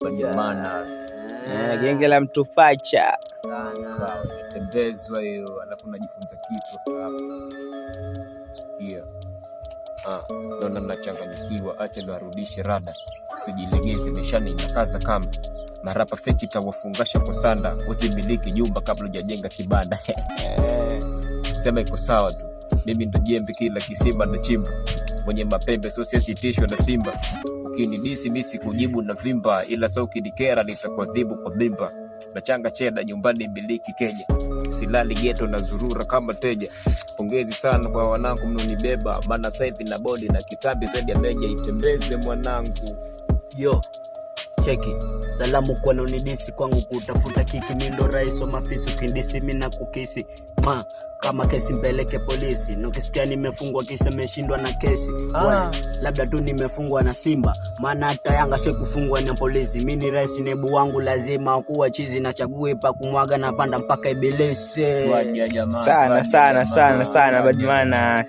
Badimana genge la mtu pacha sana tembezwa hiyo, alafu unajifunza kitu hapo. Sikia naona mnachanganyikiwa, acha ndo arudishe rada, usijilegeze, meshani inakaza kama marapa feki, tawafungasha kwa sanda, usimiliki nyumba kabla hujajenga kibanda. Sema iko sawa tu, mimi ndo jembe kila kisimba na chimba, mwenye mapembe sio sitishwa na simba. Ukinidisi misi kujibu na vimba, ila sasa ukinikera nitakuadhibu kwa mimba. Nachanga cheda nyumbani miliki Kenya, silali geto na zurura kama teja. Pongezi sana kwa wanangu mnonibeba, maana saivi na bodi na kitambi zaidi ya meja, itembeze mwanangu. Yo cheki salamu kwa nonidisi kwangu kutafuta kiki, mindo rais wa mafisi, ukindisi mina kukisi kama kesi mpeleke polisi, nokisikia nimefungwa kisa meshindwa na kesi. Labda tu nimefungwa na Simba, maana hata Yanga she kufungwa na polisi. Mini rais nebu wangu lazima kuwa chizi, na chague pa kumwaga na panda mpaka Ibilisi. sana Badimana.